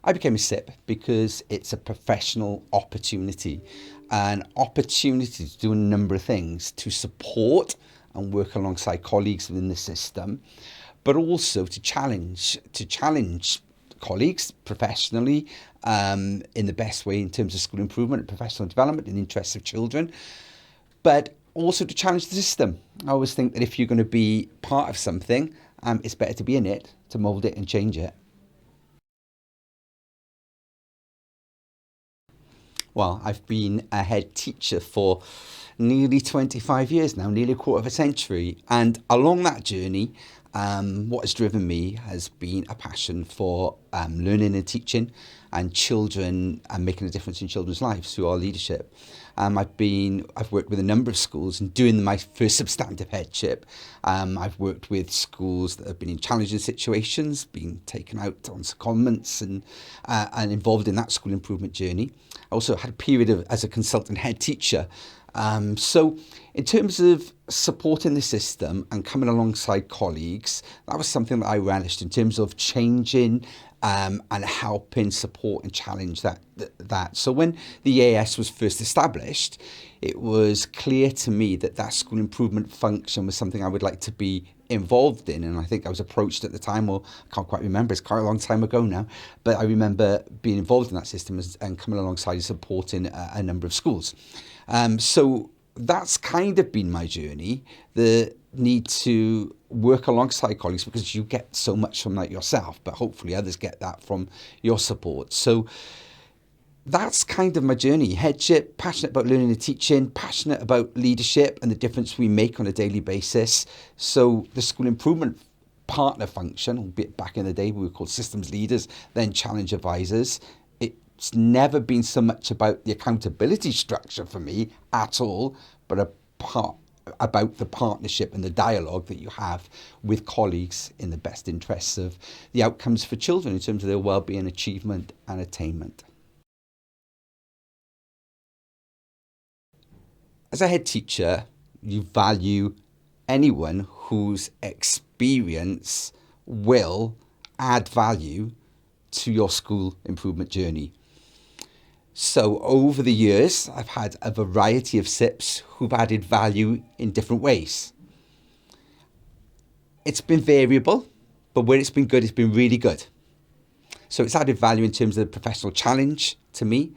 I became a SIP because it's a professional opportunity, an opportunity to do a number of things to support and work alongside colleagues within the system, but also to challenge colleagues professionally in the best way in terms of school improvement and professional development in the interests of children, but also to challenge the system. I always think that if you're going to be part of something, it's better to be in it, to mould it and change it. Well, I've been a head teacher for nearly 25 years now, nearly a quarter of a century. And along that journey, what has driven me has been a passion for learning and teaching and children and making a difference in children's lives through our leadership. I've worked with a number of schools and doing my first substantive headship. I've worked with schools that have been in challenging situations, been taken out on secondments and involved in that school improvement journey. I also had a period as a consultant head teacher. So in terms of supporting the system and coming alongside colleagues, that was something that I relished in terms of changing and helping support and challenge that. So when the EAS was first established, it was clear to me that that school improvement function was something I would like to be involved in. And I think I was approached at the time, or I can't quite remember, it's quite a long time ago now, but I remember being involved in that system and coming alongside and supporting a number of schools. So that's kind of been my journey, the need to work alongside colleagues, because you get so much from that yourself, but hopefully others get that from your support. So that's kind of my journey. Headship, passionate about learning and teaching, passionate about leadership and the difference we make on a daily basis. So the school improvement partner function, albeit back in the day we were called systems leaders, then challenge advisors. It's never been so much about the accountability structure for me at all, but about the partnership and the dialogue that you have with colleagues in the best interests of the outcomes for children in terms of their well-being, achievement and attainment. As a head teacher, you value anyone whose experience will add value to your school improvement journey. So over the years, I've had a variety of SIPs who've added value in different ways. It's been variable, but where it's been good, it's been really good. So it's added value in terms of the professional challenge to me,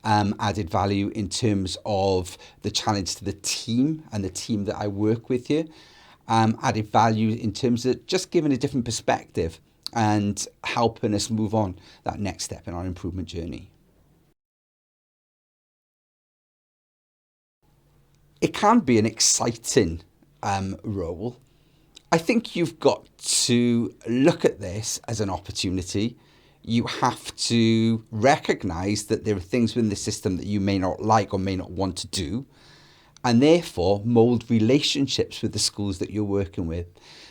added value in terms of the challenge to the team and the team that I work with here, added value in terms of just giving a different perspective and helping us move on that next step in our improvement journey. It can be an exciting role. I think you've got to look at this as an opportunity. You have to recognise that there are things within the system that you may not like or may not want to do, and therefore mould relationships with the schools that you're working with.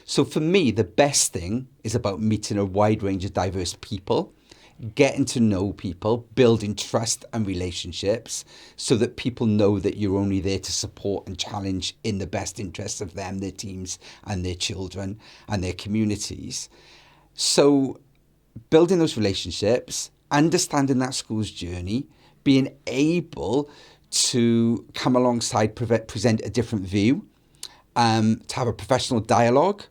So for me, the best thing is about meeting a wide range of diverse people, getting to know people, building trust and relationships so that people know that you're only there to support and challenge in the best interests of them, their teams and their children and their communities. So building those relationships, understanding that school's journey, being able to come alongside, present a different view, to have a professional dialogue,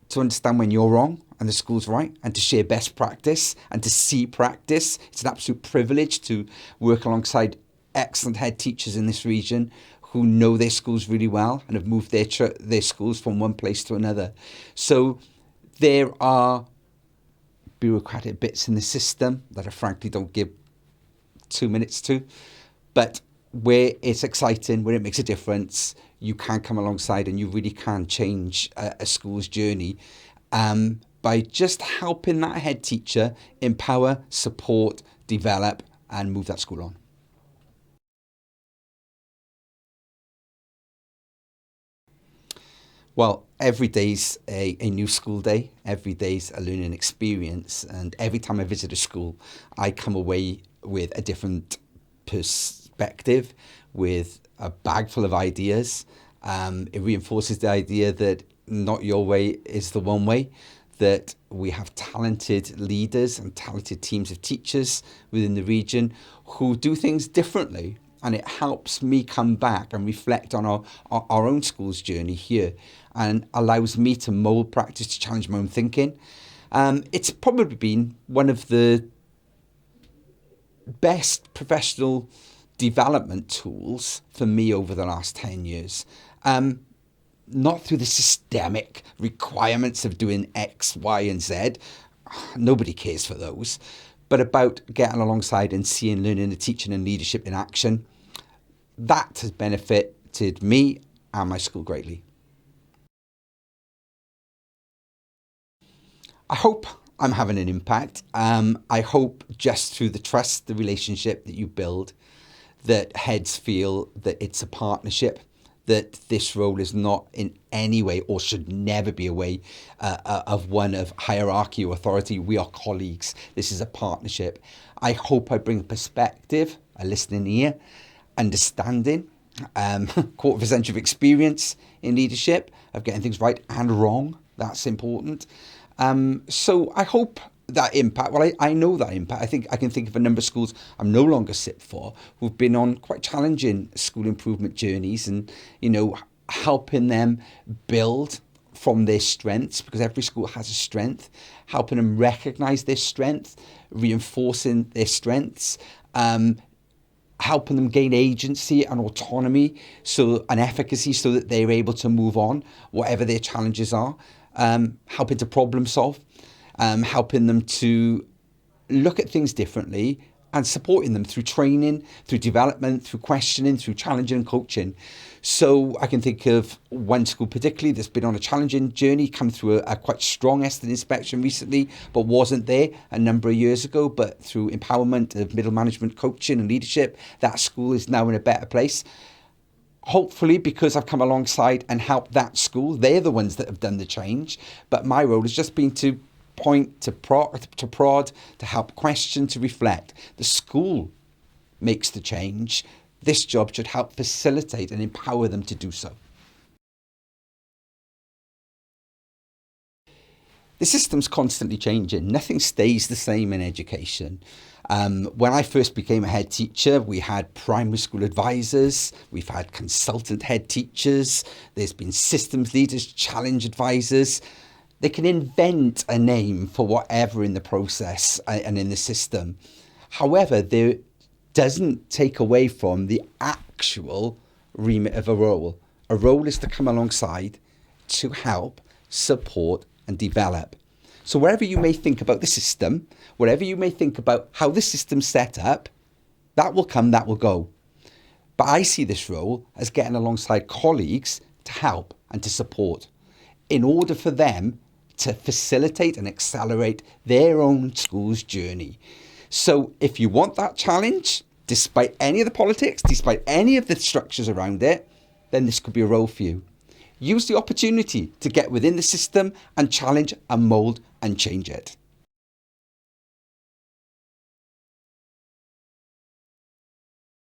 to understand when you're wrong and the school's right, and to share best practice and to see practice. It's an absolute privilege to work alongside excellent head teachers in this region who know their schools really well and have moved their schools from one place to another. So there are bureaucratic bits in the system that I frankly don't give 2 minutes to, but where it's exciting, where it makes a difference, you can come alongside and you really can change a school's journey by just helping that head teacher empower, support, develop and move that school on. Well, every day's a new school day, every day's a learning experience, and every time I visit a school, I come away with a different perspective, with a bag full of ideas. It reinforces the idea that not your way is the one way, that we have talented leaders and talented teams of teachers within the region who do things differently. And it helps me come back and reflect on our own school's journey here, and allows me to mould practice, to challenge my own thinking. It's probably been one of the best professional development tools for me over the last 10 years. Not through the systemic requirements of doing X, Y, and Z. Nobody cares for those. But about getting alongside and seeing learning and teaching and leadership in action. That has benefited me and my school greatly. I hope I'm having an impact. I hope just through the trust, the relationship that you build, that heads feel that it's a partnership, that this role is not in any way, or should never be, a way of one of hierarchy or authority. We are colleagues. This is a partnership. I hope I bring a perspective, a listening ear, understanding, quarter of a century of experience in leadership, of getting things right and wrong. That's important. So I hope that impact, well, I know that impact. I think I can think of a number of schools I'm no longer SIP for who've been on quite challenging school improvement journeys, and, helping them build from their strengths, because every school has a strength, helping them recognise their strength, reinforcing their strengths, helping them gain agency and autonomy, and efficacy, so that they're able to move on, whatever their challenges are, helping to problem solve, helping them to look at things differently, and supporting them through training, through development, through questioning, through challenging and coaching. So I can think of one school particularly that's been on a challenging journey, come through a quite strong Eston inspection recently, but wasn't there a number of years ago. But through empowerment of middle management coaching and leadership, that school is now in a better place. Hopefully, because I've come alongside and helped that school. They're the ones that have done the change. But my role has just been to point, to prod, to help question, to reflect. The school makes the change. This job should help facilitate and empower them to do so. The system's constantly changing. Nothing stays the same in education. When I first became a head teacher, we had primary school advisors, we've had consultant head teachers, there's been systems leaders, challenge advisors. They can invent a name for whatever in the process and in the system. However, there doesn't take away from the actual remit of a role. A role is to come alongside, to help, support, and develop. So wherever you may think about the system, wherever you may think about how the system's set up, that will come, that will go. But I see this role as getting alongside colleagues to help and to support, in order for them to facilitate and accelerate their own school's journey. So if you want that challenge, despite any of the politics, despite any of the structures around it, then this could be a role for you. Use the opportunity to get within the system and challenge and mould and change it.